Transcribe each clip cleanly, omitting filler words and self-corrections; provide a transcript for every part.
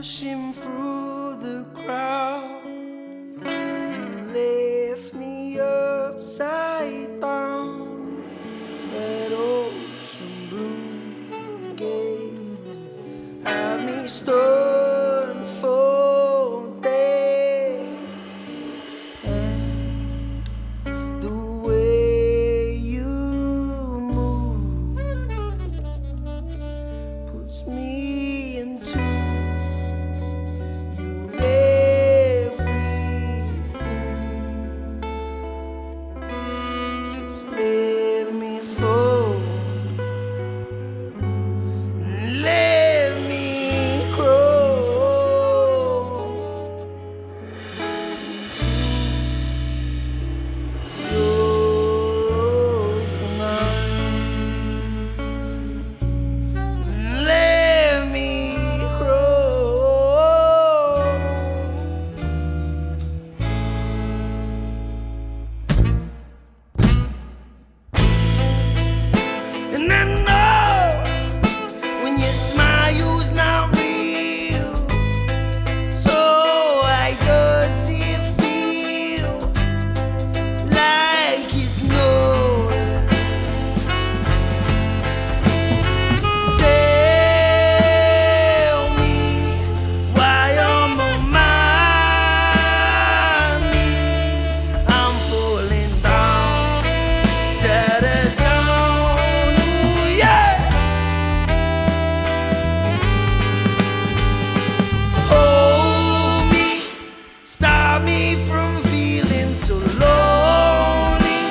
pushing through the crowd. You left me upside down, that ocean blue gaze had me stunned for days. And the way you move puts me into your everything. Just let me fall, let me crawl into your open arms. Let me crawl. And I know when your smile's not real, so why does it feel like it's nowhere? Tell me why I'm on my knees. I'm falling down, down, ooh, yeah. Hold me, stop me from feeling so lonely.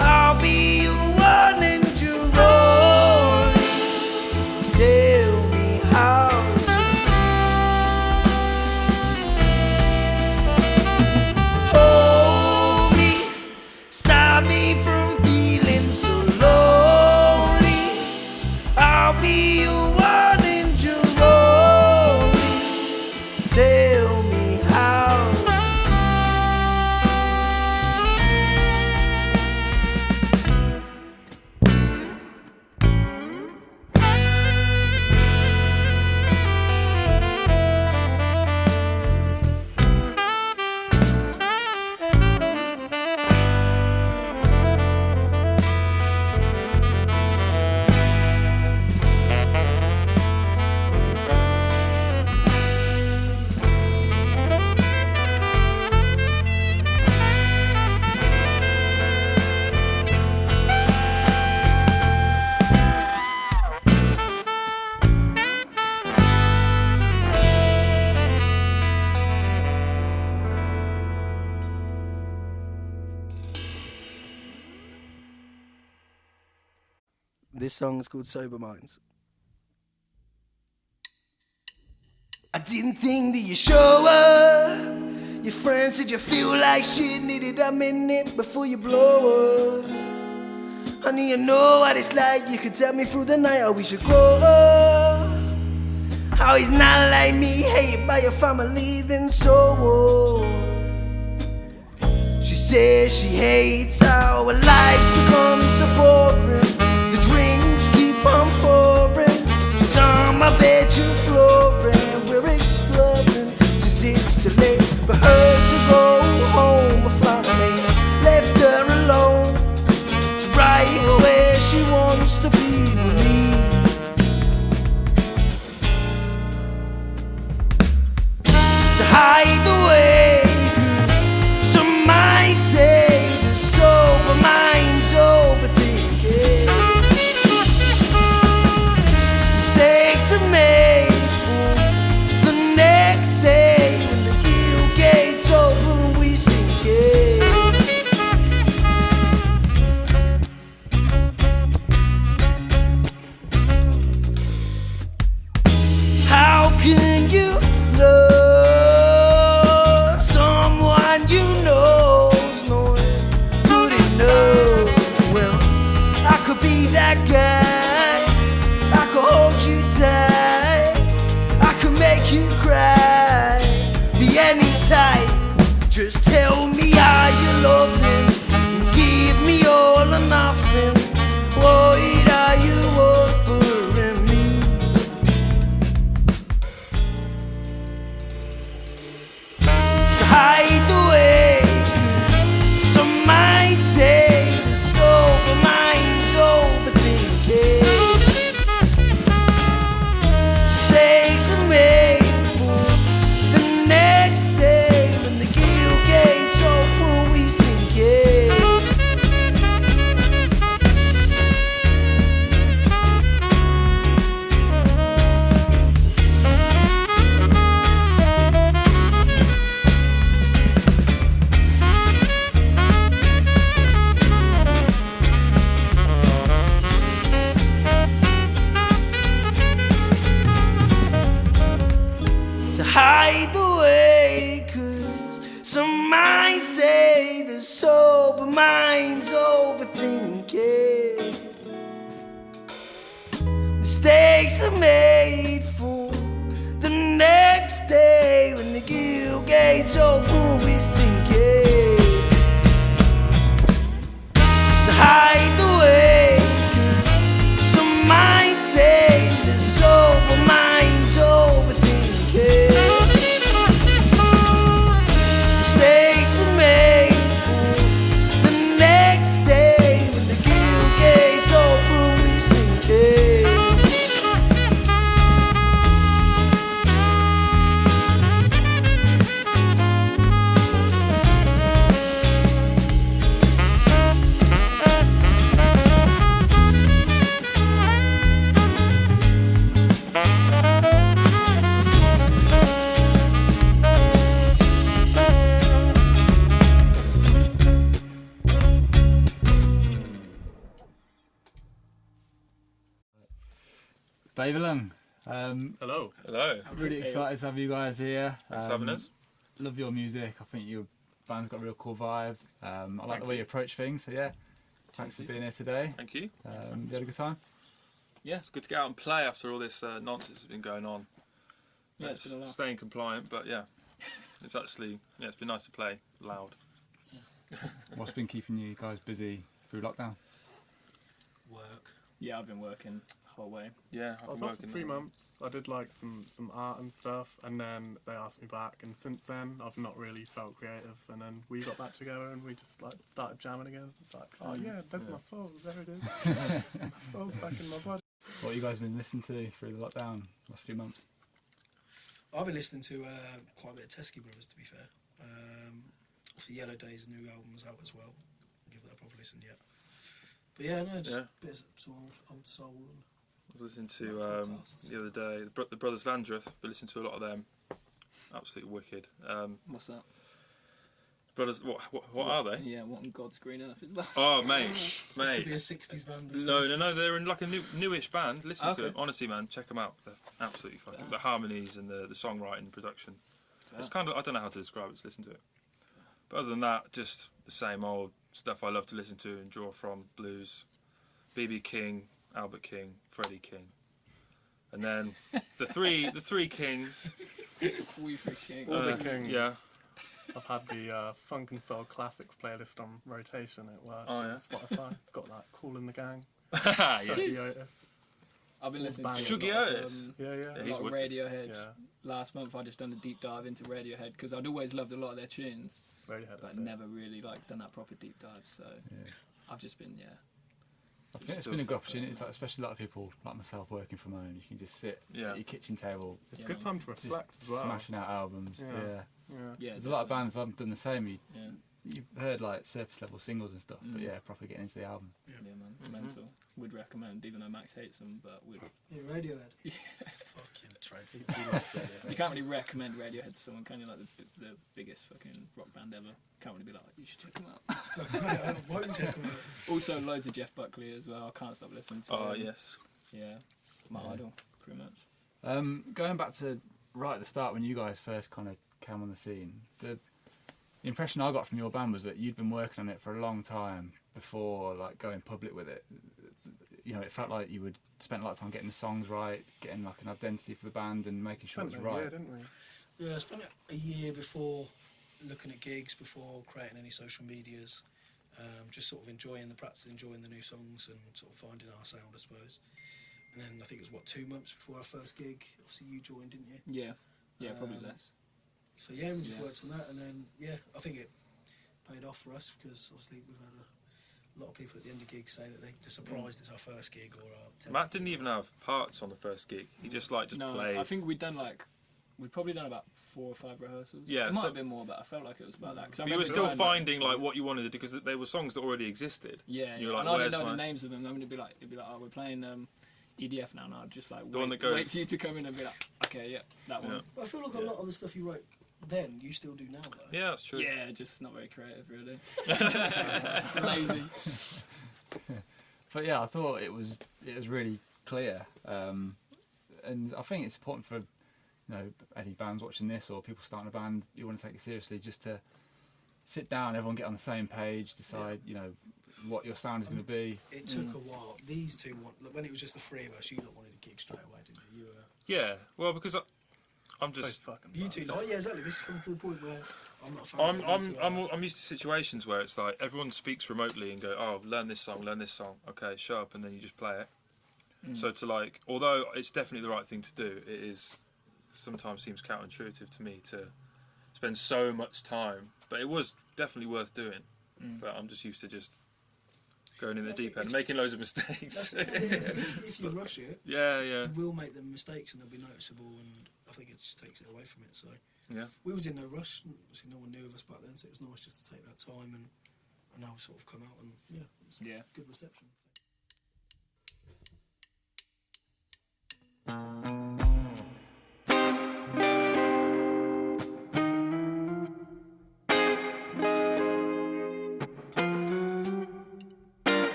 I'll be your one and your only. Tell me how to feel. Hold me, stop me from feeling so lonely. I'll be your one and your only. Tell me how to This song is called Sober Minds. I didn't think that you show up. Your friends said you feel like shit, needed a minute before you blow up. Honey, you know what it's like. You could tell me through the night how we should grow up. How he's not like me, hated by your family, then so what? She says she hates how her life's become so boring. The drinks keep on pouring. She's on my bedroom floor and we're exploring. Since it's too late for her to go home, my family left her alone. She's right where she wants to be with me. So hide away, 'cause some might say the sober mind's overthinking. Mistakes are made for the next day when the guilt gates open, we sink in. How can you love someone you know's knowing good enough? Well, I could be that guy. I could hold you tight. I could make you cry. Be any type. Just tell me how you love him and give me all or nothing. What are you offering me? So hide the way, 'cause some might say the sober mind's overthinking. Mistakes are made for the next day when the guilt gates open, we sink in. So hide the way, 'cause some might say the sober mind's overthinking. Mistakes are made for the next day when the guilt gates open, we sink in. So hide the way, 'cause some might say the sober mind's overthinking. Mistakes are made for the next day when the guilt gates open, we sink in. Bavelung, Hello. really excited to have you guys here. Thanks for having us. Love your music. I think your band's got a real cool vibe. I like the way you approach things. So yeah, thanks for being here today. Thank you. You had a good time? Yeah, it's good to get out and play after all this nonsense that's been going on. Yeah, it's been a lot. Staying compliant, but yeah, it's actually it's been nice to play loud. What's been keeping you guys busy through lockdown? Work. Yeah, I've been working the whole way. Yeah, I was off for 3 months. I did like some art and stuff, and then they asked me back. And since then, I've not really felt creative. And then we got back together, and we just like started jamming again. It's like, oh yeah, there's my soul. There it is. My soul's back in my body. What have you guys been listening to through the lockdown last few months? I've been listening to quite a bit of Teskey Brothers, to be fair. Obviously, Yellow Day's new album's out as well. I'll give that a proper listen yet. But yeah, no, just a bit of some old soul. And I was listening to the other day the Brothers Landreth. We listened to a lot of them. Absolutely wicked. What's that? Brothers, what are they? Yeah, what on God's green earth is that? Oh, mate. Used to be a 60s band. No, they're in like a newish band. Listen to Okay. them. Honestly, man, check them out. They're absolutely fucking. The harmonies and the songwriting and production. It's kind of, I don't know how to describe it, just listen to it. But other than that, just the same old stuff I love to listen to and draw from. Blues, B.B. King, Albert King, Freddie King. And then the three kings. We for King. All the Kings. Yeah. I've had the Funk and Soul Classics playlist on rotation at work. Oh, yeah. On Spotify. It's got that Cool in the Gang. Yeah. Shuggy Otis. I've been listening to Shuggy a lot Otis? of, Yeah, Yeah, a he's lot of wicked. Radiohead. Yeah. Last month I just done a deep dive into Radiohead because I'd always loved a lot of their tunes, Radiohead. but never really like done that proper deep dive. So I've just been I think it's been a good opportunity, like, especially a lot of people like myself working from home. You can just sit at your kitchen table, It's a Yeah, good man. time to just reflect as well. smashing out albums. Yeah. Yeah. Yeah. yeah. There's a lot of bands I've done the same. Yeah, You've heard like surface level singles and stuff, but yeah, proper getting into the album. yeah, man, it's mental. Would recommend, even though Max hates them, but would. Yeah, Radiohead. Yeah. Fucking trophy. You can't really recommend Radiohead to someone, can you? Like the biggest fucking rock band ever. Can't really be like, you should check them out. I won't check on it. Also, loads of Jeff Buckley as well. I can't stop listening to Oh him. yes. Yeah, my idol, pretty much. Going back to right at the start when you guys first kind of came on the scene, the impression I got from your band was that you'd been working on it for a long time before like going public with it. You know, it felt like you would spent a lot of time getting the songs right, getting like an identity for the band and making sure it was right. Yeah, didn't we? Yeah, I spent a year before looking at gigs, before creating any social medias, just sort of enjoying the practice, enjoying the new songs and sort of finding our sound, I suppose. And then I think it was, 2 months before our first gig, obviously you joined, didn't you? Yeah, probably less. So yeah, we just worked on that, and then I think it paid off for us because obviously we've had a lot of people at the end of gigs say that they're surprised it's our first gig or our 10th Matt didn't gig. even have parts on the first gig. He just played. I think we'd probably done about 4 or 5 rehearsals. Yeah, it might so- have been more, but I felt like it was about that. 'Cause I But you were remember still going finding back, like what you wanted to do because there were songs that already existed. Yeah, You were yeah. like, And I "Where's didn't know my-" the names of them. I mean, it'd be like, oh, we're playing EDF now, and I'd just like one wait, that goes- wait for you to come in and be like, okay, yeah, that one. Yeah. But I feel like a lot of the stuff you wrote then you still do now though. Yeah, that's true. Yeah, just not very creative, really. Lazy. But yeah, I thought it was really clear, and I think it's important for any bands watching this or people starting a band you want to take it seriously, just to sit down, everyone get on the same page, decide what your sound is going to be. It took a while. These two when it was just the 3 of us, you lot wanted to gig straight away, didn't you? Yeah, well, because I'm So just fucking You bad. two, yeah, exactly. This comes to the point where I'm not a fan. of it, you two are. I'm used to situations where it's like everyone speaks remotely and go, oh, learn this song, okay, show up, and then you just play it. So to although it's definitely the right thing to do, it is sometimes seems counterintuitive to me to spend so much time, but it was definitely worth doing. But I'm just used to just going in the deep end, making loads of mistakes. If you rush it, yeah. you will make them mistakes and they'll be noticeable, and I think it just takes it away from it. So Yeah. we was in no rush. Obviously, no one knew of us back then, so it was nice just to take that time and now we sort of come out and it was good reception.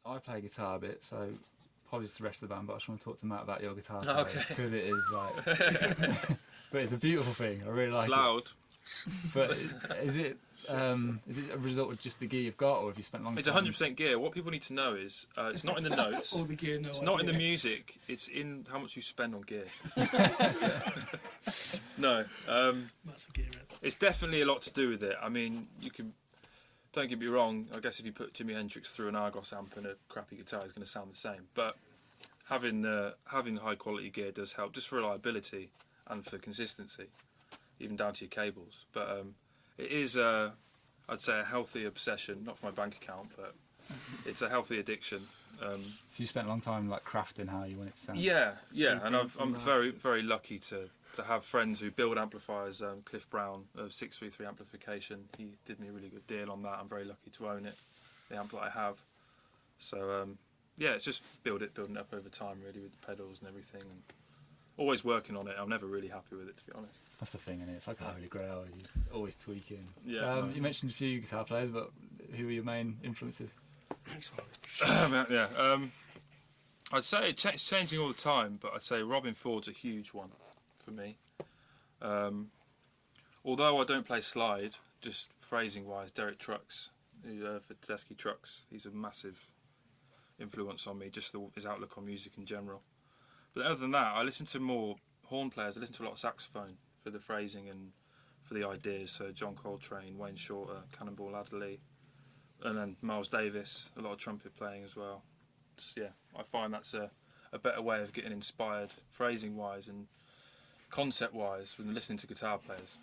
I play guitar a bit, so apologies to the rest of the band, but I just want to talk to Matt about your guitar Okay. because it is like, but it's a beautiful thing. I really like It's it. loud. But is it a result of just the gear you've got, or have you spent long It's time? 100% gear. What people need to know is it's not in the notes. All the gear, no It's not in the idea. music. It's in how much you spend on gear. No, That's a gear head. it's definitely a lot to do with it. I mean, you can. Don't get me wrong. I guess if you put Jimi Hendrix through an Argos amp and a crappy guitar, it's going to sound the same. But having high quality gear does help, just for reliability and for consistency, even down to your cables. But it is, I'd say, a healthy obsession. Not for my bank account, but it's a healthy addiction. So you spent a long time like crafting how you want it to sound. Yeah, and Blueprints I'm and that. very, very lucky to have friends who build amplifiers. Cliff Brown of 633 Amplification, he did me a really good deal on that. I'm very lucky to own it, the amp that I have. So yeah, it's just building it up over time, really, with the pedals and everything, and always working on it. I'm never really happy with it, to be honest. That's the thing, and it's like a holy grail. You're always tweaking. Yeah. You mentioned a few guitar players, but who are your main influences? Thanks, man. Yeah, I'd say it's changing all the time, but I'd say Robin Ford's a huge one for me. Although I don't play slide, just phrasing wise, Derek Trucks, for Tedeschi Trucks, he's a massive influence on me, just his outlook on music in general. But other than that, I listen to more horn players. I listen to a lot of saxophone for the phrasing and for the ideas. So John Coltrane, Wayne Shorter, Cannonball Adderley, and then Miles Davis, a lot of trumpet playing as well. Just, yeah, I find that's a better way of getting inspired, phrasing-wise and concept-wise, when listening to guitar players.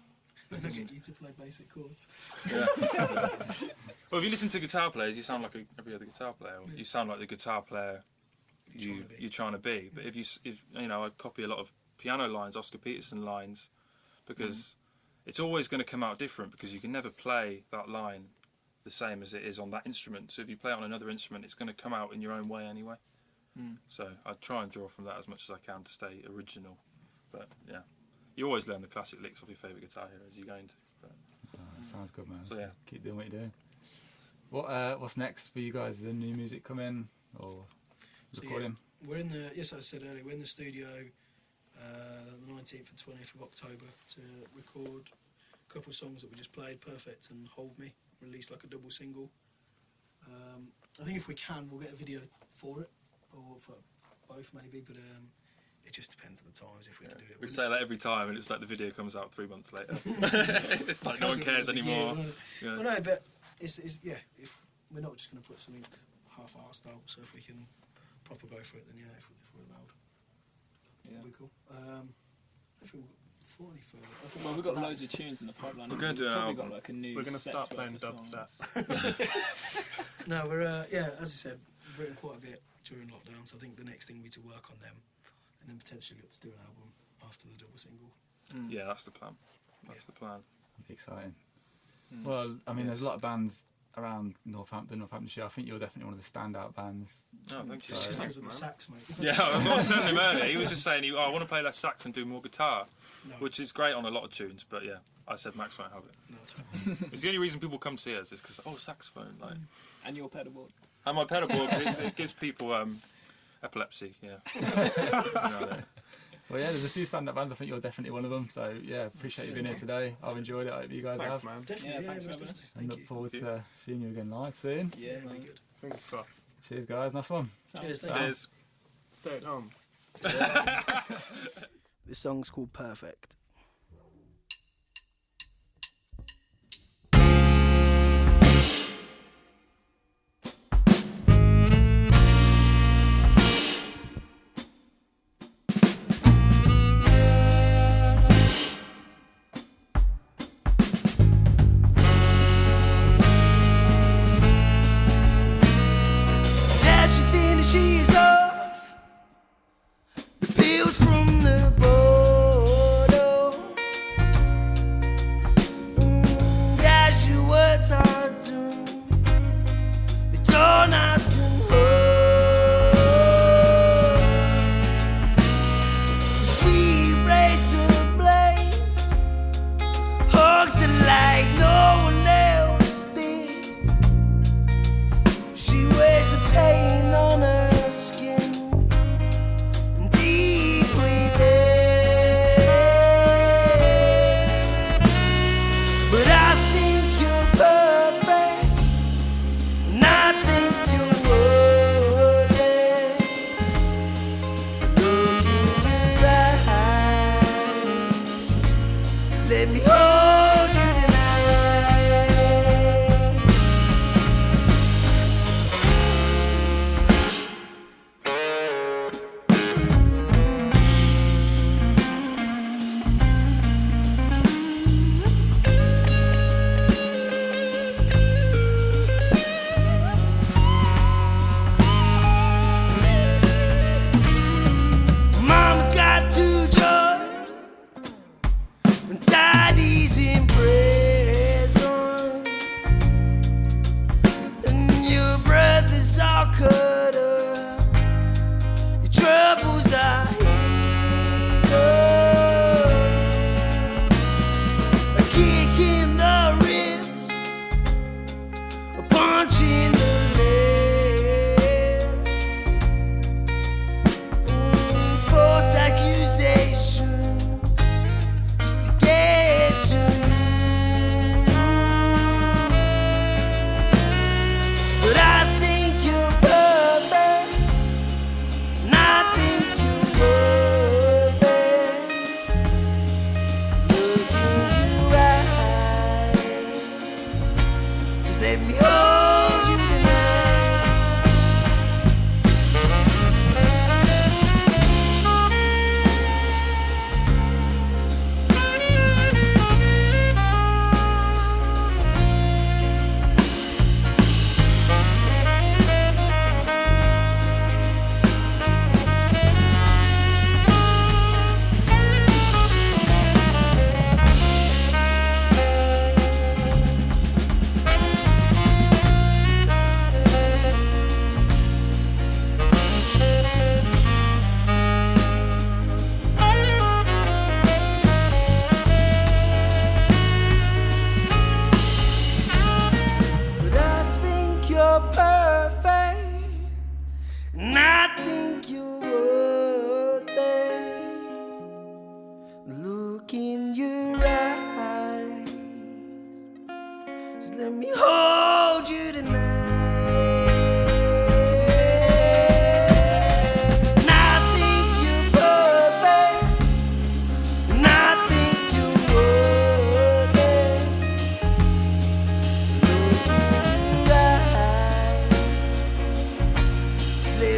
Then I get you to play basic chords. Yeah. Well, if you listen to guitar players, you sound like every other guitar player. You sound like the guitar player you're trying to be. But if you know, I copy a lot of piano lines, Oscar Peterson lines, because it's always going to come out different, because you can never play that line the same as it is on that instrument. So if you play it on another instrument, it's going to come out in your own way anyway. So I try and draw from that as much as I can to stay original. But yeah, you always learn the classic licks of your favourite guitar heroes you're going to. But, That sounds good, man. So, yeah. Keep doing what you're doing. What's next for you guys? Is there new music coming or So, recording? yeah, we're in the, yes, as I said earlier, we're in the studio the 19th and 20th of October to record a couple of songs that we just played, Perfect and Hold Me, released like a double single. I think if we can, we'll get a video for it, or for both maybe, but it just depends on the times if we can do it. we say that every time, and it's like the video comes out 3 months later. It's like no one cares anymore. Yeah. Well, no, but it's yeah, if we're not just going to put something half-arsed out, so if we can proper go for it, then yeah, if we're allowed. Yeah. That'd be cool. I think we've got 40 further. I think Well, we've after got that- loads of tunes in the pipeline. We're gonna do an Probably album. got like a new. We're going to set's start worth playing of songs. dubstep. No, we're yeah, as I said, we've written quite a bit during lockdown, so I think the next thing will be to work on them, and then potentially look to do an album after the double single. Yeah, that's the plan. That's the plan. Exciting. Well, I mean, there's a lot of bands around Northamptonshire. I think you're definitely one of the standout bands. Oh, thank you. It's just Thanks, because of the man. sax, mate. Yeah, I was telling him earlier. He was just saying, I want to play less sax and do more guitar, No, which is great on a lot of tunes. But yeah, I said Max won't have it. no, it's fine. It's the only reason people come see us is because saxophone, like, And your pedalboard. and my pedal board it gives people epilepsy. Yeah. You know that. Well, yeah, there's a few stand-up bands. I think you're definitely one of them. So yeah, appreciate you being here today. I've enjoyed it. I hope you guys Thanks, have. man. Definitely, Yeah, yeah, thanks for most having definitely. us. And Thank look you. forward Thank you. to seeing you again live soon. Yeah, It'll be man. good. Fingers crossed. Cheers, guys. Nice one. Cheers, thank you. Cheers. Stay at home. This song's called Perfect. As she finishes off the pills from the bottle, as your words are done, they torn out and whole. The sweet razor blade hugs her like no one else did. She wears the pain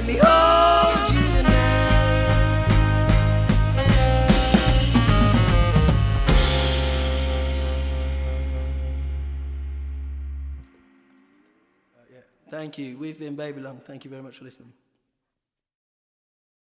let me hold you tonight. Thank you. We've been Babylon. Thank you very much for listening.